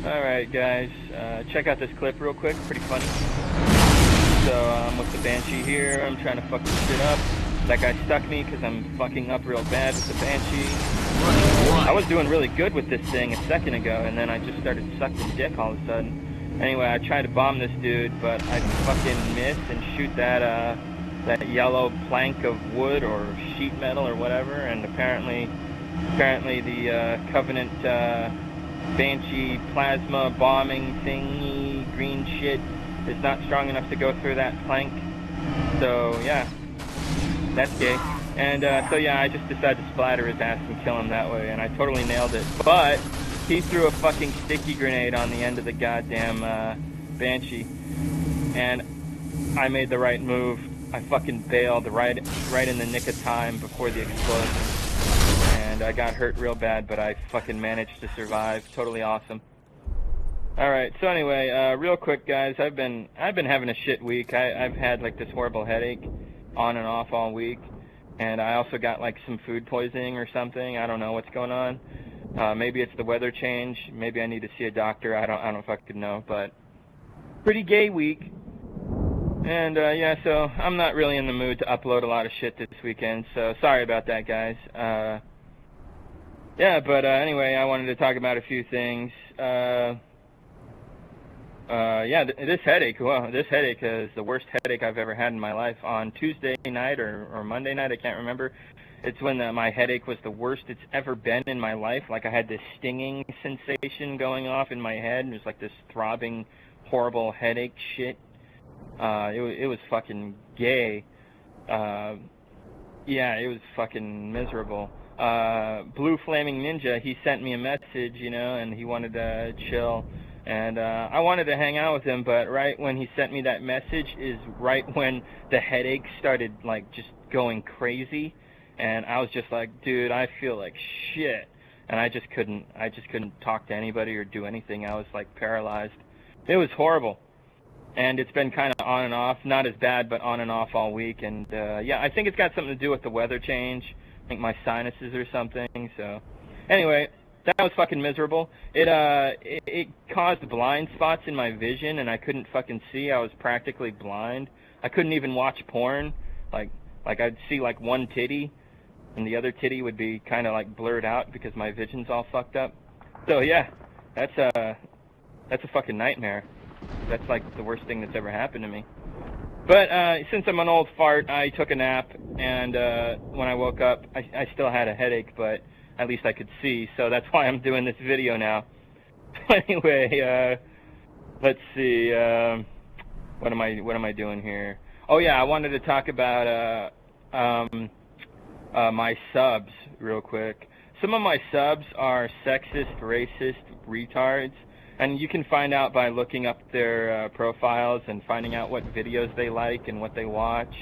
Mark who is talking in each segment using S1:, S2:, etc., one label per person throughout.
S1: Alright guys, check out this clip real quick, pretty funny. So I'm with the Banshee here, I'm trying to fuck this shit up. That guy stuck me because I'm fucking up real bad with the Banshee. I was doing really good with this thing a second ago, and then I just started sucking dick all of a sudden. Anyway, I tried to bomb this dude, but I fucking missed and shoot that yellow plank of wood or sheet metal or whatever, and apparently the Covenant Banshee plasma bombing thingy green shit is not strong enough to go through that plank. So yeah, that's gay. And so yeah, I just decided to splatter his ass and kill him that way, and I totally nailed it. But he threw a fucking sticky grenade on the end of the goddamn Banshee, and I made the right move. I fucking bailed right in the nick of time before the explosion. And I got hurt real bad, but I fucking managed to survive. Totally awesome. Alright, so anyway, real quick guys, I've been having a shit week. I've had like this horrible headache on and off all week. And I also got like some food poisoning or something. I don't know what's going on. Maybe it's the weather change. Maybe I need to see a doctor. I don't fucking know, but pretty gay week. And yeah, so I'm not really in the mood to upload a lot of shit this weekend, so sorry about that, guys. Yeah, but anyway, I wanted to talk about a few things. Yeah, this headache, well, this headache is the worst headache I've ever had in my life. On Tuesday night or Monday night, I can't remember. It's when my headache was the worst it's ever been in my life. Like I had this stinging sensation going off in my head, and it was like this throbbing, horrible headache shit. It was fucking gay. Yeah, it was fucking miserable. Blue Flaming Ninja, he sent me a message, you know, and he wanted to chill. And I wanted to hang out with him, but right when he sent me that message is right when the headache started, like, just going crazy. And I was just like, dude, I feel like shit. And I just couldn't talk to anybody or do anything. I was, like, paralyzed. It was horrible. And it's been kind of on and off, not as bad, but on and off all week. And yeah, I think it's got something to do with the weather change. I think my sinuses or something. So anyway, that was fucking miserable. It caused blind spots in my vision, and I couldn't fucking see. I was practically blind. I couldn't even watch porn. Like I'd see like one titty, and the other titty would be kind of like blurred out because my vision's all fucked up. So yeah, that's a fucking nightmare. That's like the worst thing that's ever happened to me. But since I'm an old fart, I took a nap, and when I woke up, I still had a headache, but at least I could see, so that's why I'm doing this video now. Anyway, let's see, what am I doing here? Oh yeah, I wanted to talk about my subs real quick. Some of my subs are sexist, racist retards. And you can find out by looking up their profiles and finding out what videos they like and what they watch.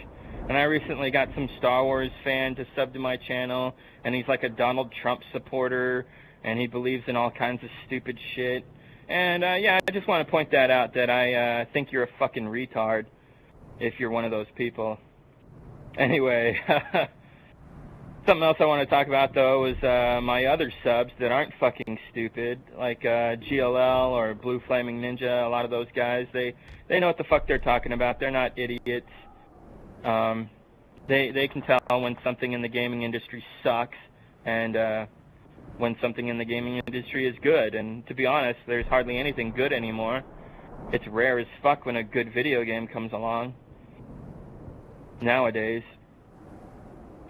S1: And I recently got some Star Wars fan to sub to my channel, and he's like a Donald Trump supporter, and he believes in all kinds of stupid shit. And yeah, I just want to point that out, that I think you're a fucking retard if you're one of those people. Anyway, something else I want to talk about, though, is my other subs that aren't fucking stupid, like GLL or Blue Flaming Ninja. A lot of those guys, they know what the fuck they're talking about. They're not idiots. They can tell when something in the gaming industry sucks and when something in the gaming industry is good. And to be honest, there's hardly anything good anymore. It's rare as fuck when a good video game comes along nowadays.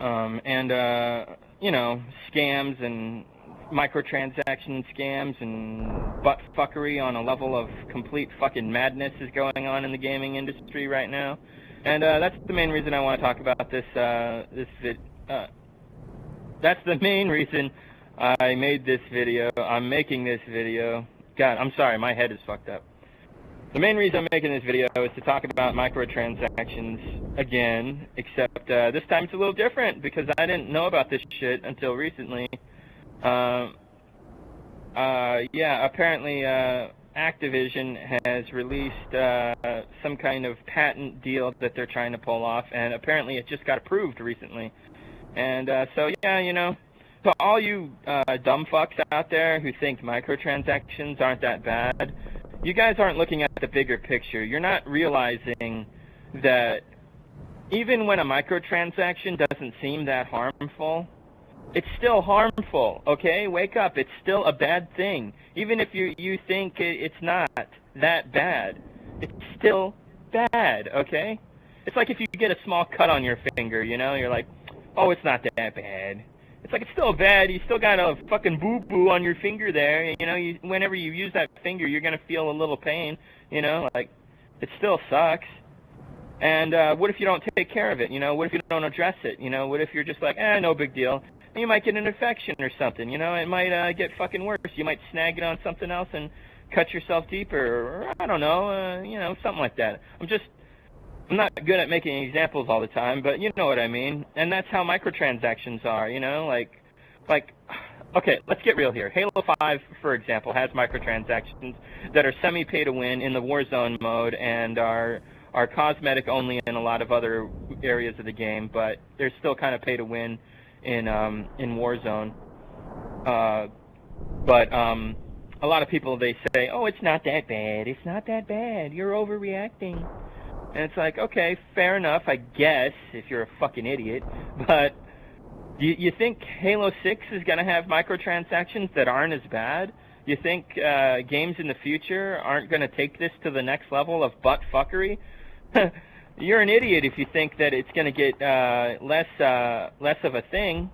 S1: You know, scams and microtransaction scams and butt-fuckery on a level of complete fucking madness is going on in the gaming industry right now. And that's the main reason I want to talk about this, that's the main reason I made this video. I'm making this video. God, I'm sorry, my head is fucked up. The main reason I'm making this video is to talk about microtransactions again, except this time it's a little different because I didn't know about this shit until recently. Yeah, apparently Activision has released some kind of patent deal that they're trying to pull off, and apparently it just got approved recently. And so yeah, you know, to all you dumb fucks out there who think microtransactions aren't that bad, you guys aren't looking at the bigger picture. You're not realizing that even when a microtransaction doesn't seem that harmful, it's still harmful, okay? Wake up. It's still a bad thing. Even if you think it's not that bad, it's still bad, okay? It's like if you get a small cut on your finger, you know? You're like, oh, it's not that bad. It's like, it's still bad. You still got a fucking boo-boo on your finger there. You know, whenever you use that finger, you're going to feel a little pain, you know? Like, it still sucks. And what if you don't take care of it, you know? What if you don't address it, you know? What if you're just like, no big deal? You might get an infection or something, you know? It might get fucking worse. You might snag it on something else and cut yourself deeper, or I don't know, you know, something like that. I'm not good at making examples all the time, but you know what I mean. And that's how microtransactions are, you know? Like, okay, let's get real here. Halo 5, for example, has microtransactions that are semi-pay-to-win in the Warzone mode and are cosmetic only in a lot of other areas of the game, but they're still kind of pay-to-win in Warzone. But a lot of people, they say, oh, it's not that bad. It's not that bad. You're overreacting. And it's like, okay, fair enough, I guess, if you're a fucking idiot. But you think Halo 6 is going to have microtransactions that aren't as bad? You think games in the future aren't going to take this to the next level of butt-fuckery? You're an idiot if you think that it's going to get less of a thing.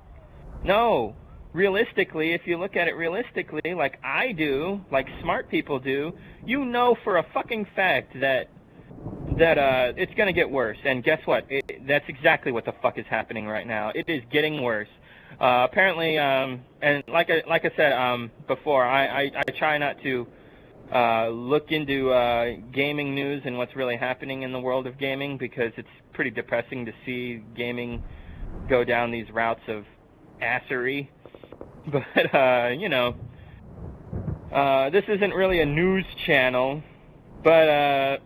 S1: No. Realistically, if you look at it realistically, like I do, like smart people do, you know for a fucking fact that it's going to get worse. And guess what? That's exactly what the fuck is happening right now. It is getting worse. Apparently, and like I said before, I try not to look into gaming news and what's really happening in the world of gaming, because it's pretty depressing to see gaming go down these routes of assery. But, you know, this isn't really a news channel, but,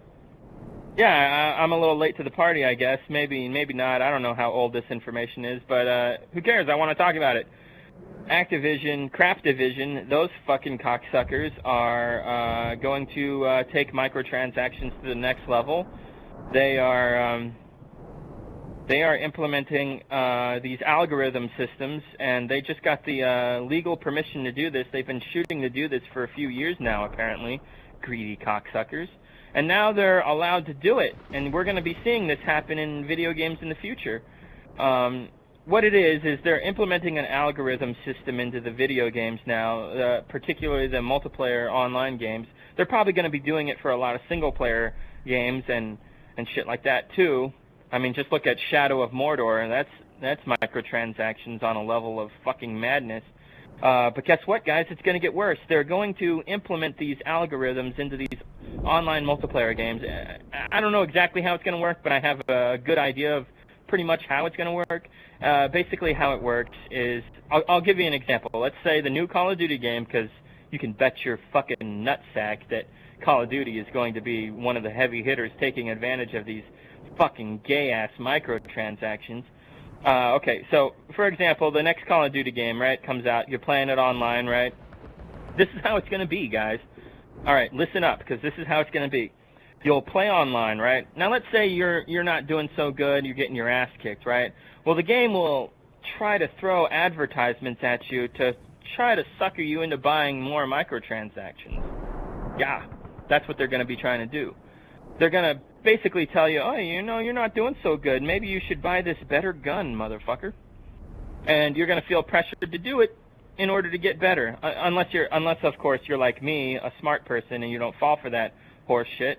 S1: yeah, I'm a little late to the party, I guess. Maybe not. I don't know how old this information is, but who cares? I want to talk about it. Activision, Craftivision, those fucking cocksuckers are going to take microtransactions to the next level. They are implementing these algorithm systems, and they just got the legal permission to do this. They've been shooting to do this for a few years now, apparently. Greedy cocksuckers. And now they're allowed to do it, and we're going to be seeing this happen in video games in the future. What it is they're implementing an algorithm system into the video games now, particularly the multiplayer online games. They're probably going to be doing it for a lot of single-player games and shit like that, too. I mean, just look at Shadow of Mordor, and that's microtransactions on a level of fucking madness. But guess what, guys? It's going to get worse. They're going to implement these algorithms into these online multiplayer games. I don't know exactly how it's going to work, but I have a good idea of pretty much how it's going to work. Basically how it works is, I'll give you an example. Let's say the new Call of Duty game, because you can bet your fucking nutsack that Call of Duty is going to be one of the heavy hitters taking advantage of these fucking gay-ass microtransactions. Okay, so, for example, the next Call of Duty game, right, comes out. You're playing it online, right? This is how it's going to be, guys. All right, listen up, because this is how it's going to be. You'll play online, right? Now, let's say you're not doing so good, you're getting your ass kicked, right? Well, the game will try to throw advertisements at you to try to sucker you into buying more microtransactions. Yeah, that's what they're going to be trying to do. They're going to basically tell you, oh, you know, you're not doing so good. Maybe you should buy this better gun, motherfucker. And you're going to feel pressured to do it in order to get better. Unless, of course, you're like me, a smart person, and you don't fall for that horse shit.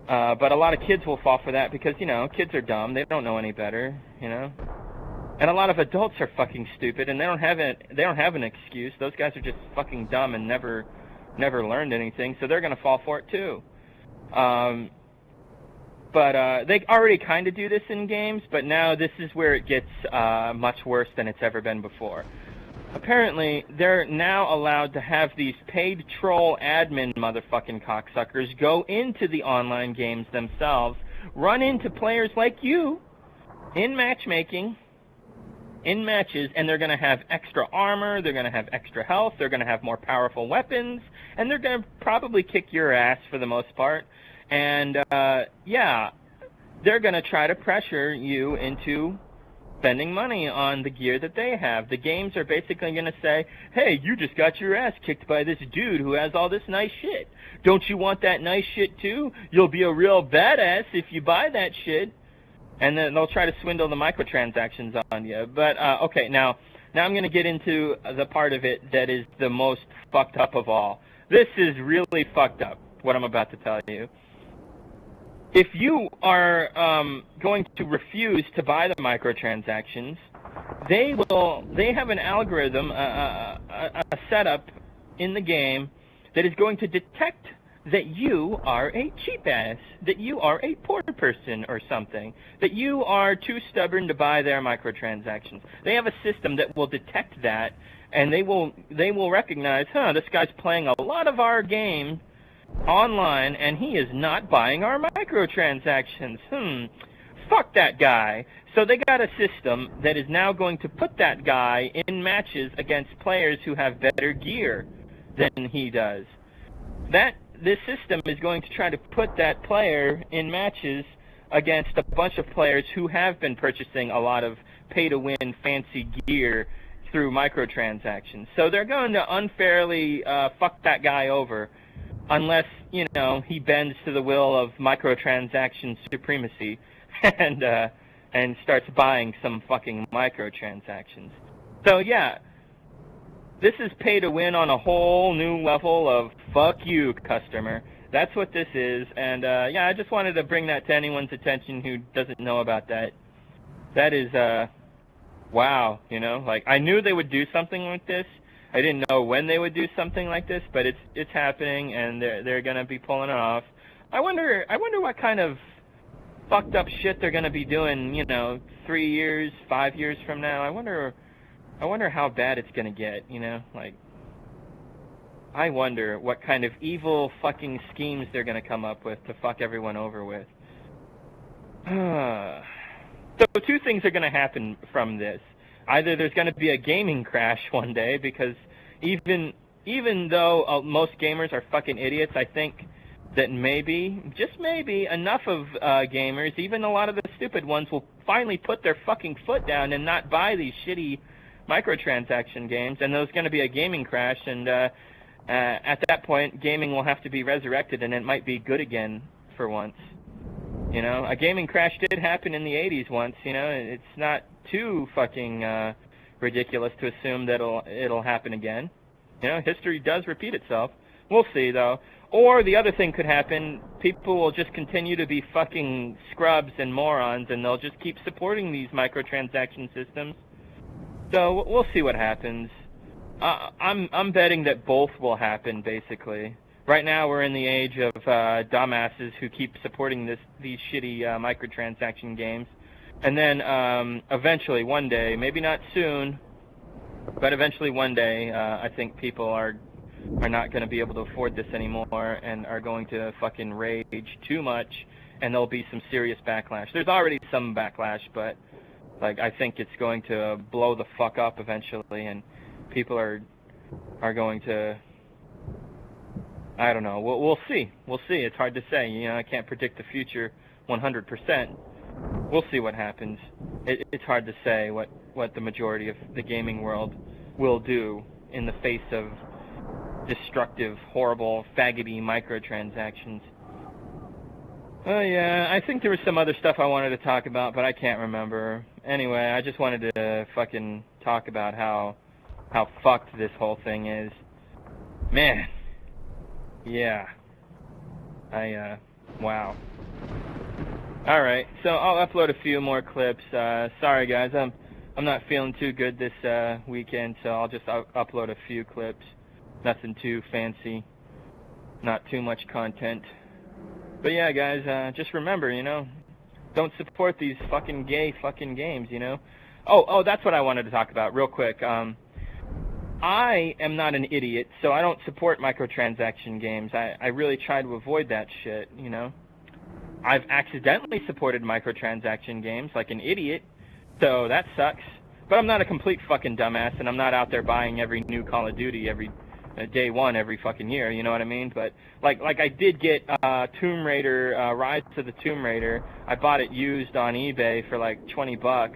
S1: But a lot of kids will fall for that because, you know, kids are dumb. They don't know any better, you know. And a lot of adults are fucking stupid, and they don't have an excuse. Those guys are just fucking dumb and never learned anything, so they're going to fall for it too. But they already kind of do this in games, but now this is where it gets much worse than it's ever been before. Apparently, they're now allowed to have these paid troll admin motherfucking cocksuckers go into the online games themselves, run into players like you in matchmaking, in matches, and they're going to have extra armor, they're going to have extra health, they're going to have more powerful weapons, and they're going to probably kick your ass for the most part. And, yeah, they're going to try to pressure you into spending money on the gear that they have. The games are basically going to say, hey, you just got your ass kicked by this dude who has all this nice shit. Don't you want that nice shit too? You'll be a real badass if you buy that shit. And then they'll try to swindle the microtransactions on you. But, okay, now I'm going to get into the part of it that is the most fucked up of all. This is really fucked up, what I'm about to tell you. If you are going to refuse to buy the microtransactions, they have an algorithm, a setup in the game that is going to detect that you are a cheap ass, that you are a poor person or something, that you are too stubborn to buy their microtransactions. They have a system that will detect that, and they will recognize, this guy's playing a lot of our game online, and he is not buying our microtransactions. Fuck that guy. So they got a system that is now going to put that guy in matches against players who have better gear than he does. This system is going to try to put that player in matches against a bunch of players who have been purchasing a lot of pay-to-win fancy gear through microtransactions. So they're going to unfairly fuck that guy over unless, he bends to the will of microtransaction supremacy and starts buying some fucking microtransactions. So, yeah. This is pay to win on a whole new level of fuck you, customer. That's what this is. And, yeah, I just wanted to bring that to anyone's attention who doesn't know about that. That is, wow, I knew they would do something like this. I didn't know when they would do something like this, but it's happening, and they're going to be pulling it off. I wonder what kind of fucked up shit they're going to be doing, 3 years, 5 years from now. I wonder how bad it's going to get, I wonder what kind of evil fucking schemes they're going to come up with to fuck everyone over with. So two things are going to happen from this. Either there's going to be a gaming crash one day, because even though most gamers are fucking idiots, I think that maybe, just maybe, enough of gamers, even a lot of the stupid ones, will finally put their fucking foot down and not buy these shitty microtransaction games, and there's going to be a gaming crash, and at that point, gaming will have to be resurrected, and it might be good again for once. A gaming crash did happen in the 80s once, it's not too fucking ridiculous to assume that it'll happen again. History does repeat itself. We'll see, though. Or the other thing could happen, people will just continue to be fucking scrubs and morons, and they'll just keep supporting these microtransaction systems. So we'll see what happens. I'm betting that both will happen, basically. Right now we're in the age of dumbasses who keep supporting these shitty microtransaction games. And then eventually, one day, maybe not soon, but eventually one day, I think people are not going to be able to afford this anymore and are going to fucking rage too much, and there'll be some serious backlash. There's already some backlash, but I think it's going to blow the fuck up eventually, and people are going to, I don't know. We'll see. We'll see. It's hard to say. I can't predict the future 100%. We'll see what happens. It's hard to say what the majority of the gaming world will do in the face of destructive, horrible, faggoty microtransactions. Oh, yeah, I think there was some other stuff I wanted to talk about, but I can't remember. Anyway, I just wanted to fucking talk about how fucked this whole thing is. Man. Yeah. Wow. Alright, so I'll upload a few more clips. Sorry, guys, I'm not feeling too good this weekend, so I'll just upload a few clips. Nothing too fancy. Not too much content. But yeah, guys, just remember, don't support these fucking gay fucking games, Oh, that's what I wanted to talk about real quick. I am not an idiot, so I don't support microtransaction games. I really try to avoid that shit, I've accidentally supported microtransaction games like an idiot, so that sucks. But I'm not a complete fucking dumbass, and I'm not out there buying every new Call of Duty every day one every fucking year, you know what I mean? But like I did get Tomb Raider, Rise to the Tomb Raider. I bought it used on eBay for like $20,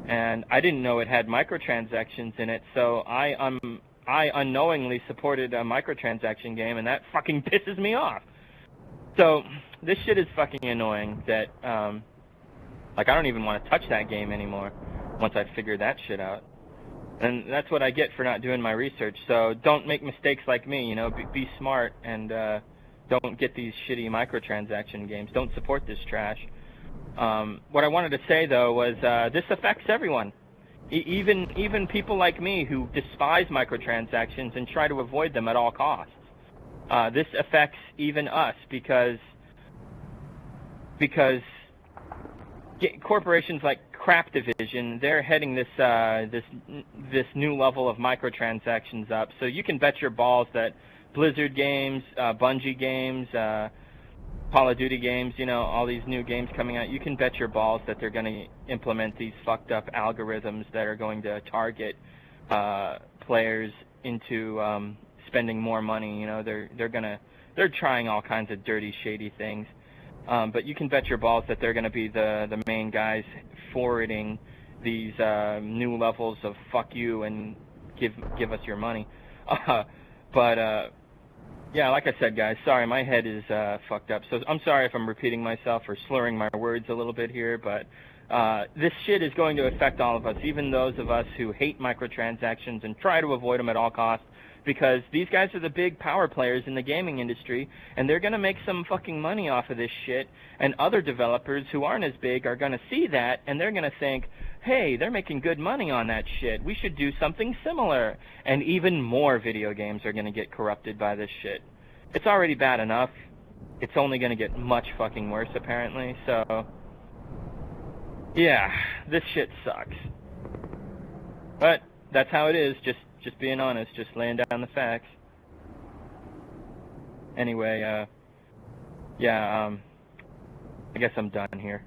S1: and I didn't know it had microtransactions in it, so I unknowingly supported a microtransaction game, and that fucking pisses me off. So this shit is fucking annoying that like I don't even want to touch that game anymore once I figure that shit out. And that's what I get for not doing my research. So don't make mistakes like me, you know, be smart, and don't get these shitty microtransaction games. Don't support this trash. What I wanted to say, though, was this affects everyone. Even people like me who despise microtransactions and try to avoid them at all costs. This affects even us because corporations like Crap Division, they're heading this new level of microtransactions up. So you can bet your balls that Blizzard games, Bungie games, Call of Duty games, you know, all these new games coming out, you can bet your balls that they're going to implement these fucked up algorithms that are going to target players into spending more money. You know, they're trying all kinds of dirty, shady things. But you can bet your balls that they're going to be the main guys forwarding these new levels of fuck you and give us your money. Yeah, like I said, guys, sorry, my head is fucked up. So I'm sorry if I'm repeating myself or slurring my words a little bit here, but this shit is going to affect all of us, even those of us who hate microtransactions and try to avoid them at all costs, because these guys are the big power players in the gaming industry, and they're going to make some fucking money off of this shit, and other developers who aren't as big are going to see that, and they're going to think, hey, they're making good money on that shit. We should do something similar. And even more video games are going to get corrupted by this shit. It's already bad enough. It's only going to get much fucking worse, apparently. So, yeah, this shit sucks. But that's how it is, just being honest, just laying down the facts. Anyway, yeah, I guess I'm done here.